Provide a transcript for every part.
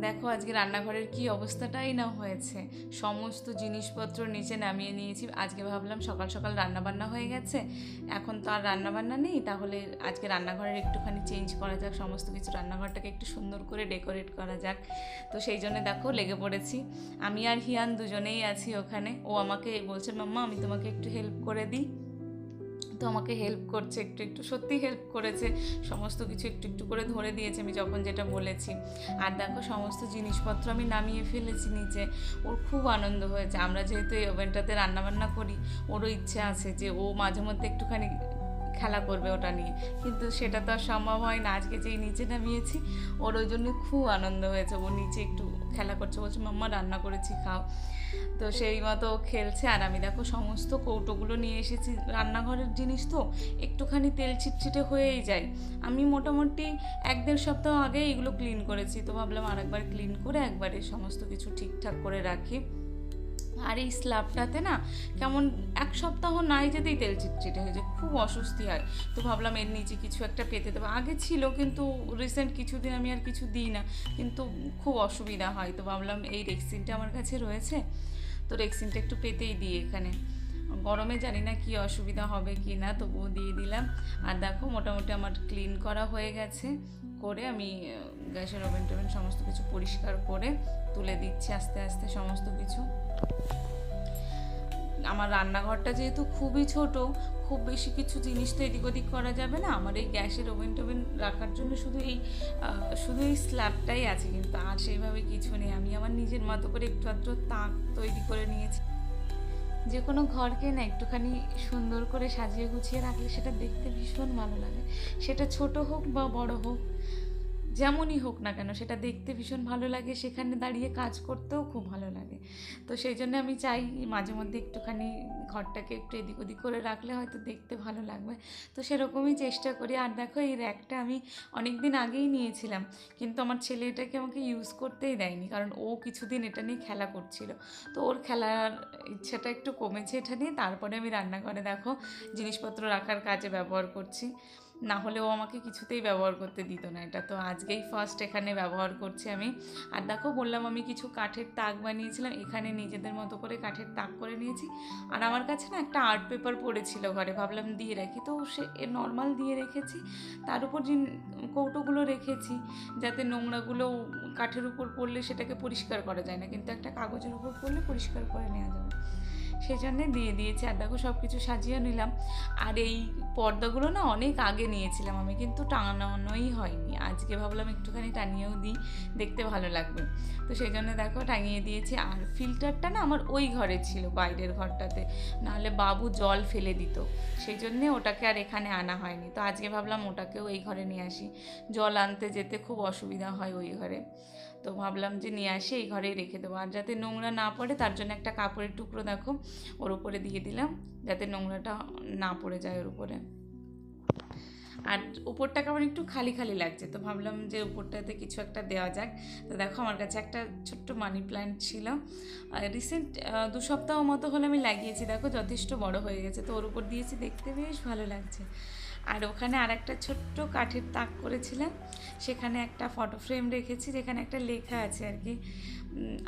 দেখো আজকে রান্নাঘরের কি অবস্থাটাই না হয়েছে, সমস্ত জিনিসপত্র নিচে নামিয়ে নিয়েছি। আজকে ভাবলাম সকাল সকাল রান্নাবান্না হয়ে গেছে, এখন তো আর রান্নাবান্না নেই, তাহলে আজকে রান্নাঘরের একটুখানি চেঞ্জ করা যাক, সমস্ত কিছু রান্নাঘরটাকে একটু সুন্দর করে ডেকোরেট করা যাক। তো সেই জন্য দেখো লেগে পড়েছি। আমি আর হিয়ান দুজনেই আছি ওখানে। ও আমাকে বলছে মাম্মা আমি তোমাকে একটু হেল্প করে দিই, তো আমাকে হেল্প করছে, একটু একটু সত্যি হেল্প করেছে, সমস্ত কিছু একটু একটু করে ধরে দিয়েছে আমি যখন যেটা বলেছি। আর দেখো সমস্ত জিনিসপত্র আমি নামিয়ে ফেলেছি নিচে। ওর খুব আনন্দ হয়েছে, আমরা যেহেতু এই ওভেনটাতে রান্নাবান্না করি, ওরও ইচ্ছে আছে যে ও মাঝে মধ্যে একটুখানি খেলা করবে ওটা নিয়ে, কিন্তু সেটা তো আর সম্ভব হয় না। আজকে যেই নিচে নামিয়েছি ওর ওই জন্য খুব আনন্দ হয়েছে, ও নিচে একটু খেলা করছে, বলছে মাম্মা রান্না করেছি খাও। তো সেই মতো খেলছে। আর আমি দেখো সমস্ত কৌটোগুলো নিয়ে এসেছি, রান্নাঘরের জিনিস তো একটুখানি তেল ছিটছিটে হয়েই যায়। আমি মোটামুটি 1-1.5 সপ্তাহ আগে এগুলো ক্লিন করেছি, তো ভাবলাম আরেকবার ক্লিন করে একবারে সমস্ত কিছু ঠিকঠাক করে রাখি। আর এই স্ল্যাবটাতে না কেমন 1 সপ্তাহ নাই যেতেই তেল চিটচিটে হয়ে যায়, খুব অস্বস্তি হয়। তো ভাবলাম এর নিচে কিছু একটা পেতে দেবো, আগে ছিল কিন্তু রিসেন্ট কিছুদিন আমি আর কিছু দিই না, কিন্তু খুব অসুবিধা হয়। তো ভাবলাম এই রেক্সিনটা আমার কাছে রয়েছে, তো রেক্সিনটা একটু পেতেই দিই এখানে। গরমে জানি না কি অসুবিধা হবে কি না, তবুও দিয়ে দিলাম। আর দেখো মোটামুটি আমার ক্লিন করা হয়ে গেছে, করে আমি গ্যাসের ওভেন টোভেন সমস্ত কিছু পরিষ্কার করে তুলে দিচ্ছি আস্তে আস্তে সমস্ত কিছু। আমার রান্নাঘরটা যেহেতু খুবই ছোট, খুব বেশি কিছু জিনিস তো এদিক ওদিক করা যাবে না। আমার এই গ্যাসের ওভেন টোভেন রাখার জন্য শুধু এই স্ল্যাবটাই আছে, কিন্তু আর সেইভাবে কিছু নেই। আমি আমার নিজের মতো করে একটু আধটু তাক তৈরি করে নিয়েছি। যে কোনো ঘরকে না একটুখানি সুন্দর করে সাজিয়ে গুছিয়ে রাখলে সেটা দেখতে ভীষণ ভালো লাগে, সেটা ছোট হোক বা বড় হোক, যেমনই হোক না কেন সেটা দেখতে ভীষণ ভালো লাগে, সেখানে দাঁড়িয়ে কাজ করতেও খুব ভালো লাগে। তো সেই জন্য আমি চাই মাঝে মধ্যে একটুখানি ঘরটাকে একটু এদিক ওদিক করে রাখলে হয়তো দেখতে ভালো লাগবে, তো সেরকমই চেষ্টা করি। আর দেখো এই র্যাকটা আমি অনেক দিন আগেই নিয়েছিলাম, কিন্তু আমার ছেলে এটাকে আমাকে ইউজ করতেই দেয়নি, কারণ ও কিছুদিন এটা নিয়ে খেলা করছিল। তো ওর খেলার ইচ্ছাটা একটু কমেছে এটা নিয়ে, তারপরে আমি রান্নাঘরে দেখো জিনিসপত্র রাখার কাজে ব্যবহার করছি, না হলে ও আমাকে কিছুতেই ব্যবহার করতে দিত না। এটা তো আজকেই ফার্স্ট এখানে ব্যবহার করছি আমি। আর দেখো বললাম আমি কিছু কাঠের তাক বানিয়েছিলাম, এখানে নিজেদের মতো করে কাঠের তাক করে নিয়েছি। আর আমার কাছে না একটা আর্ট পেপার পড়েছিল ঘরে, ভাবলাম দিয়ে রাখি, তো সে নর্মাল দিয়ে রেখেছি। তার উপর যে কৌটোগুলো রেখেছি, যাতে নোংরাগুলো কাঠের উপর পড়লে সেটাকে পরিষ্কার করা যায় না, কিন্তু একটা কাগজের উপর পড়লে পরিষ্কার করে নেওয়া যাবে, সেই জন্যে দিয়ে দিয়েছি। আর দেখো সব কিছু সাজিয়ে নিলাম। আর এই পর্দাগুলো না অনেক আগে নিয়েছিলাম আমি, কিন্তু টাঙানোই হয়নি, আজকে ভাবলাম একটুখানি টানিয়েও দিই, দেখতে ভালো লাগবে, তো সেই জন্য দেখো টাঙিয়ে দিয়েছি। আর ফিল্টারটা না আমার ওই ঘরে ছিল, বাইরের ঘরটাতে, নাহলে বাবু জল ফেলে দিত, সেই জন্যে ওটাকে আর এখানে আনা হয়নি। তো আজকে ভাবলাম ওটাকেও এই ঘরে নিয়ে আসি, জল আনতে যেতে খুব অসুবিধা হয় ওই ঘরে, তো ভাবলাম যে নিয়ে আসি এই ঘরেই রেখে দেবো। আর যাতে নোংরা না পড়ে তার জন্য একটা কাপড়ের টুকরো দেখো ওর উপরে দিয়ে দিলাম, যাতে নোংরাটা না পড়ে যায় ওর উপরে। আর উপরটা কেমন একটু খালি খালি লাগছে, তো ভাবলাম যে উপরটাতে কিছু একটা দেওয়া যাক। তো দেখো আমার কাছে একটা ছোট্ট মানি প্ল্যান্ট ছিল, রিসেন্ট 2 সপ্তাহ মতো হলে আমি লাগিয়েছি, দেখো যথেষ্ট বড় হয়ে গেছে, তো ওর উপর দিয়েছি, দেখতে বেশ ভালো লাগছে। আর ওখানে আর একটা ছোট্ট কাঠের তাক করেছিলাম, সেখানে একটা ফটো ফ্রেম রেখেছি যেখানে একটা লেখা আছে আর কি।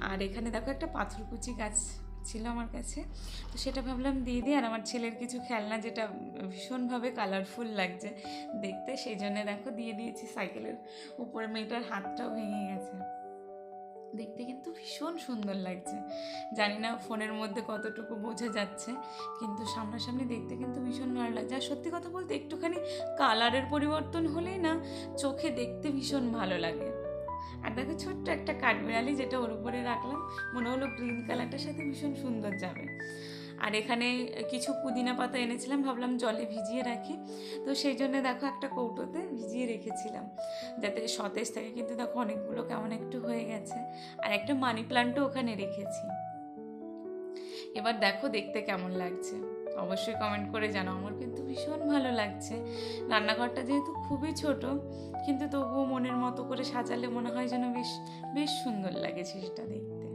আর এখানে দেখো একটা পাথরকুচি গাছ ছিল আমার কাছে, তো সেটা ভাবলাম দিয়ে দিই। আর আমার ছেলের কিছু খেলনা যেটা ভীষণভাবে কালারফুল লাগছে দেখতে, সেই জন্য দেখো দিয়ে দিয়েছি সাইকেলের উপরে। মেয়েটার হাতটাও ভেঙে গেছে, দেখতে কিন্তু ভীষণ সুন্দর লাগছে, জানি না ফোনের মধ্যে কতটুকু বোঝা যাচ্ছে, কিন্তু সামনাসামনি দেখতে কিন্তু ভীষণ ভালো লাগছে। আর সত্যি কথা বলতে একটুখানি কালারের পরিবর্তন হলেই না চোখে দেখতে ভীষণ ভালো লাগে। আর দেখো ছোট্ট একটা কাঠবিড়ালি, যেটা ওর উপরে রাখলাম, মনে হলো গ্রিন কালারটার সাথে ভীষণ সুন্দর যাবে। আর এখানে কিছু পুদিনা পাতা এনেছিলাম, ভাবলাম জলে ভিজিয়ে রাখি, তো সেই জন্য দেখো একটা কৌটোতে ভিজিয়ে রেখেছিলাম যাতে সতেজ থাকে, কিন্তু দেখো অনেকগুলো কেমন একটু হয়ে গেছে। আর একটা মানি প্ল্যান্টও ওখানে রেখেছি। এবার দেখো দেখতে কেমন লাগছে, অবশ্যই কমেন্ট করে জানাও, আমার কিন্তু ভীষণ ভালো লাগছে। রান্নাঘরটা যেহেতু খুবই ছোট, কিন্তু তবুও মনের মতো করে সাজালে মনে হয় যেন বেশ বেশ সুন্দর লাগেছে সেটা দেখতে।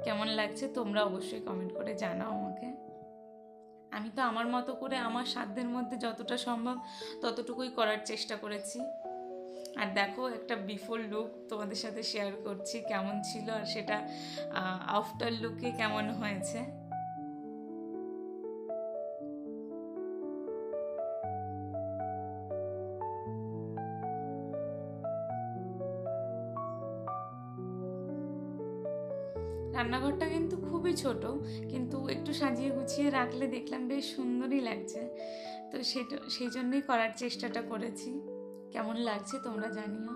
কেমন লাগছে তোমরা অবশ্যই কমেন্ট করে জানাও আমাকে। আমি তো আমার মতো করে আমার সাধ্যের মধ্যে যতটা সম্ভব ততটুকুই করার চেষ্টা করেছি। আর দেখো একটা বিফোর লুক তোমাদের সাথে শেয়ার করছি কেমন ছিল, আর সেটা আফটার লুকে কেমন হয়েছে। রান্নাঘরটা কিন্তু খুবই ছোট, কিন্তু একটু সাজিয়ে গুছিয়ে রাখলে দেখলাম বেশ সুন্দরই লাগছে। তো সেই জন্যই করার চেষ্টাটা করেছি। কেমন লাগছে তোমরা জানিও।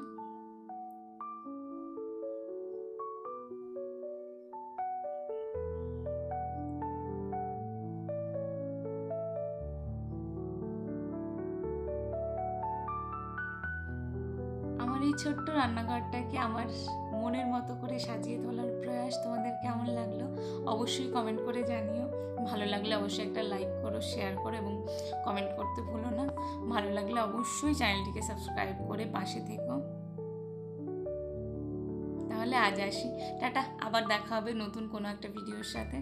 আমার এই ছোট্ট রান্নাঘরটাকে আমার মনের মতো করে সাজিয়ে তোলার প্রয়াস তোমাদের কেমন লাগলো অবশ্যই কমেন্ট করে জানিও। ভালো লাগলে অবশ্যই একটা লাইক করো, শেয়ার করো এবং কমেন্ট করতে ভুলো না। ভালো লাগলে অবশ্যই চ্যানেলটিকে সাবস্ক্রাইব করে পাশে থেকো। তাহলে আজ আসি, টাটা। আবার দেখা হবে নতুন কোনো একটা ভিডিওর সাথে।